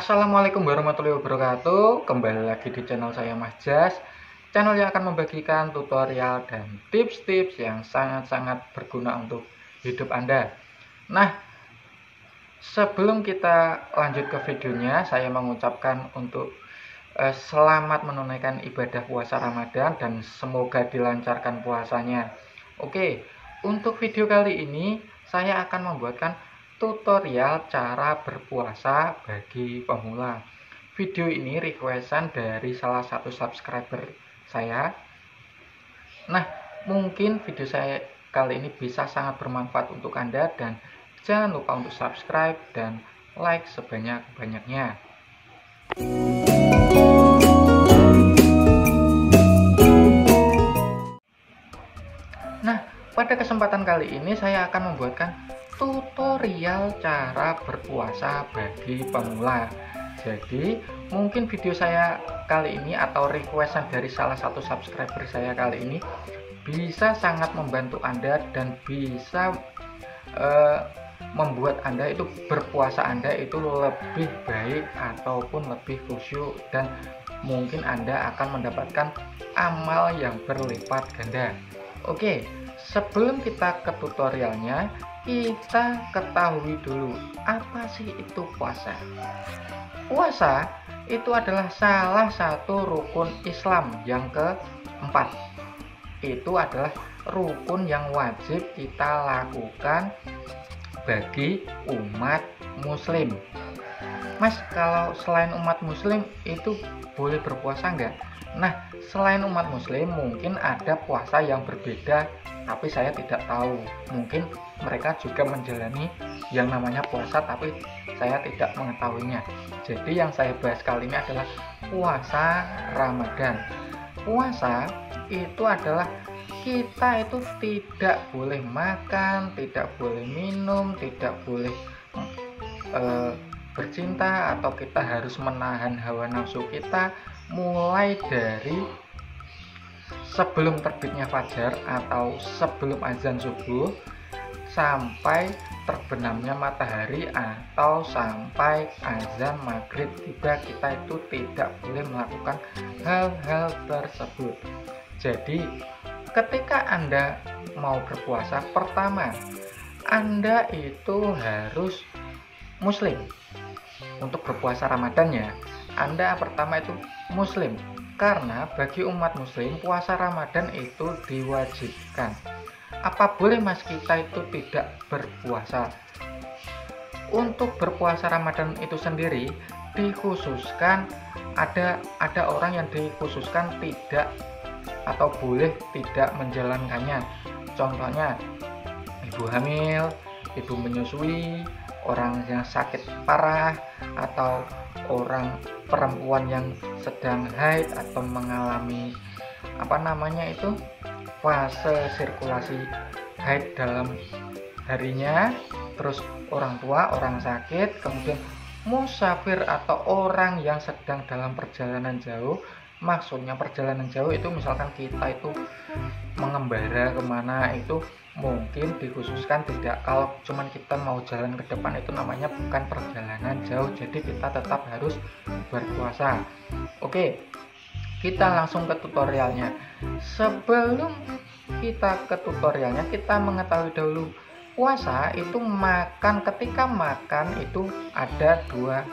Assalamualaikum warahmatullahi wabarakatuh. Kembali lagi di channel saya Mas Jas, channel yang akan membagikan tutorial dan tips-tips yang sangat-sangat berguna untuk hidup Anda. Nah, sebelum kita lanjut ke videonya, saya mengucapkan untuk selamat menunaikan ibadah puasa Ramadan dan semoga dilancarkan puasanya. Oke, untuk video kali ini saya akan membuatkan tutorial cara berpuasa bagi pemula. Video ini requestan dari salah satu subscriber saya. Nah, mungkin video saya kali ini bisa sangat bermanfaat untuk Anda, dan jangan lupa untuk subscribe dan like sebanyak-banyaknya. Nah, pada kesempatan kali ini saya akan membuatkan tutorial cara berpuasa bagi pemula. Jadi mungkin video saya kali ini atau requestan dari salah satu subscriber saya kali ini bisa sangat membantu Anda dan bisa membuat Anda itu berpuasa Anda itu lebih baik ataupun lebih khusyuk, dan mungkin Anda akan mendapatkan amal yang berlipat ganda. Oke, sebelum kita ke tutorialnya, kita ketahui dulu apa sih itu puasa. Puasa itu adalah salah satu rukun Islam yang keempat. Itu adalah rukun yang wajib kita lakukan bagi umat muslim. Mas, kalau selain umat muslim itu boleh berpuasa enggak? Nah, selain umat muslim mungkin ada puasa yang berbeda, tapi saya tidak tahu. Mungkin mereka juga menjalani yang namanya puasa, tapi saya tidak mengetahuinya. Jadi yang saya bahas kali ini adalah puasa Ramadan. Puasa itu adalah kita itu tidak boleh makan, tidak boleh minum, tidak boleh bercinta, atau kita harus menahan hawa nafsu kita mulai dari sebelum terbitnya fajar atau sebelum azan subuh sampai terbenamnya matahari atau sampai azan maghrib tiba, kita itu tidak boleh melakukan hal-hal tersebut. Jadi ketika Anda mau berpuasa, pertama Anda itu harus muslim. Untuk berpuasa Ramadan ya, Anda pertama itu muslim, karena bagi umat muslim puasa Ramadan itu diwajibkan. Apa boleh mas kita itu tidak berpuasa? Untuk berpuasa Ramadan itu sendiri dikhususkan, ada orang yang dikhususkan tidak atau boleh tidak menjalankannya. Contohnya ibu hamil, ibu menyusui, orang yang sakit parah, atau orang perempuan yang sedang haid atau mengalami fase sirkulasi haid dalam harinya, terus orang tua, orang sakit, kemudian musafir atau orang yang sedang dalam perjalanan jauh. Maksudnya perjalanan jauh itu misalkan kita itu mengembara kemana, itu mungkin dikhususkan tidak. Kalau cuman kita mau jalan ke depan itu namanya bukan perjalanan jauh, jadi kita tetap harus berpuasa. Oke, kita langsung ke tutorialnya. Sebelum kita ke tutorialnya, kita mengetahui dahulu puasa itu makan. Ketika makan itu ada dua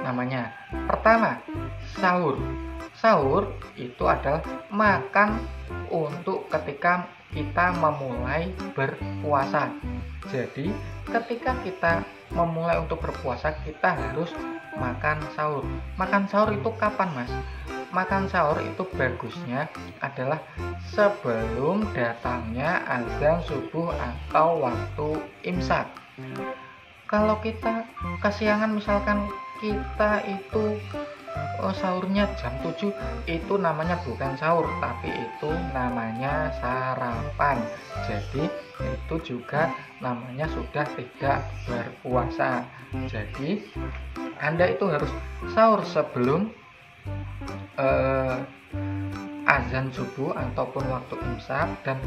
namanya. Pertama, sahur. Sahur itu adalah makan untuk ketika kita memulai berpuasa. Jadi ketika kita memulai untuk berpuasa, kita harus makan sahur. Makan sahur itu kapan mas? Makan sahur itu bagusnya adalah sebelum datangnya azan subuh atau waktu imsak. Kalau kita kesiangan, misalkan kita itu sahurnya jam 7, itu namanya bukan sahur, tapi itu namanya sarapan. Jadi itu juga namanya sudah tidak berpuasa. Jadi Anda itu harus sahur sebelum azan subuh ataupun waktu imsak. Dan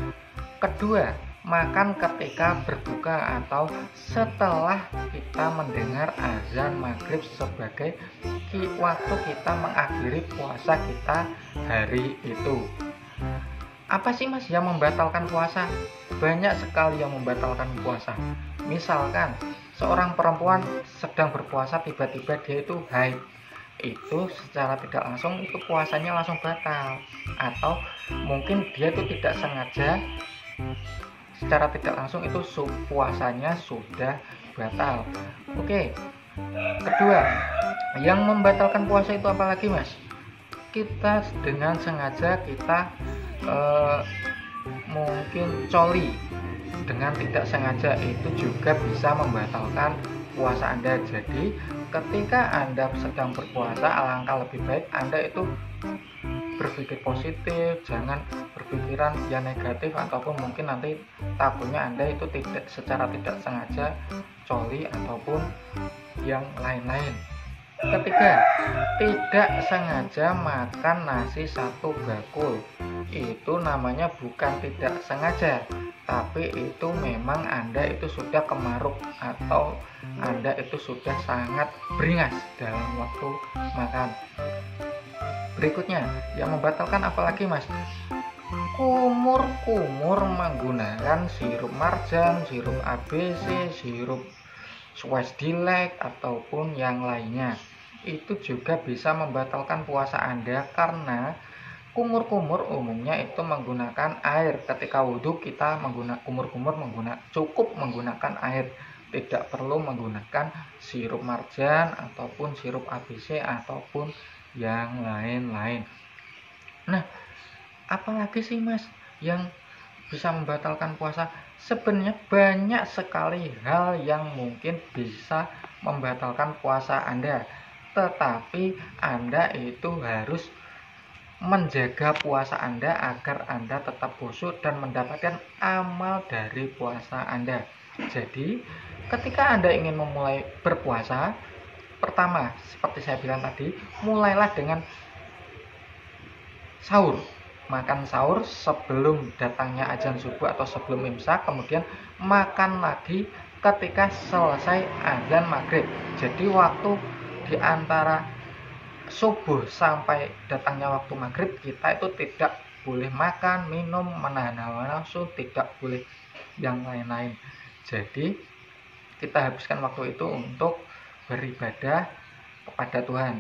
kedua, makan ketika berbuka atau setelah kita mendengar azan maghrib sebagai waktu kita mengakhiri puasa kita hari itu. Apa sih Mas yang membatalkan puasa? Banyak sekali yang membatalkan puasa. Misalkan seorang perempuan sedang berpuasa, tiba-tiba dia itu haid, itu secara tidak langsung itu puasanya langsung batal. Atau mungkin dia itu tidak sengaja, secara tidak langsung itu puasanya sudah batal. Oke. Kedua, yang membatalkan puasa itu apalagi Mas? Kita dengan sengaja kita mungkin coli, dengan tidak sengaja itu juga bisa membatalkan puasa Anda. Jadi ketika Anda sedang berpuasa, alangkah lebih baik Anda itu berpikir positif, jangan berpikiran yang negatif, ataupun mungkin nanti takutnya Anda itu tidak secara tidak sengaja coli ataupun yang lain-lain. Ketiga, tidak sengaja makan nasi satu bakul. Itu namanya bukan tidak sengaja, tapi itu memang Anda itu sudah kemaruk atau Anda itu sudah sangat beringas dalam waktu makan. Berikutnya, yang membatalkan apalagi Mas? Kumur-kumur menggunakan sirup marjan, sirup ABC, sirup Swissdilek ataupun yang lainnya. Itu juga bisa membatalkan puasa Anda karena kumur-kumur umumnya itu menggunakan air. Ketika wudhu kita menggunakan kumur-kumur, cukup menggunakan air, tidak perlu menggunakan sirup marjan ataupun sirup ABC ataupun yang lain-lain. Nah, apalagi sih Mas yang bisa membatalkan puasa? Sebenarnya banyak sekali hal yang mungkin bisa membatalkan puasa Anda, tetapi Anda itu harus menjaga puasa Anda agar Anda tetap khusyuk dan mendapatkan amal dari puasa Anda. Jadi ketika Anda ingin memulai berpuasa, pertama seperti saya bilang tadi, mulailah dengan sahur. Makan sahur sebelum datangnya azan subuh atau sebelum imsak, kemudian makan lagi ketika selesai azan maghrib. Jadi waktu di antara subuh sampai datangnya waktu maghrib kita itu tidak boleh makan, minum, menahan hawa nafsu, tidak boleh yang lain-lain. Jadi kita habiskan waktu itu untuk beribadah kepada Tuhan.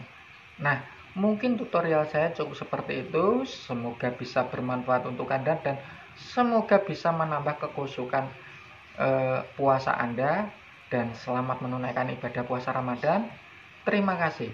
Nah, mungkin tutorial saya cukup seperti itu. Semoga bisa bermanfaat untuk Anda dan semoga bisa menambah kekhusyukan puasa Anda, dan selamat menunaikan ibadah puasa Ramadan. Terima kasih.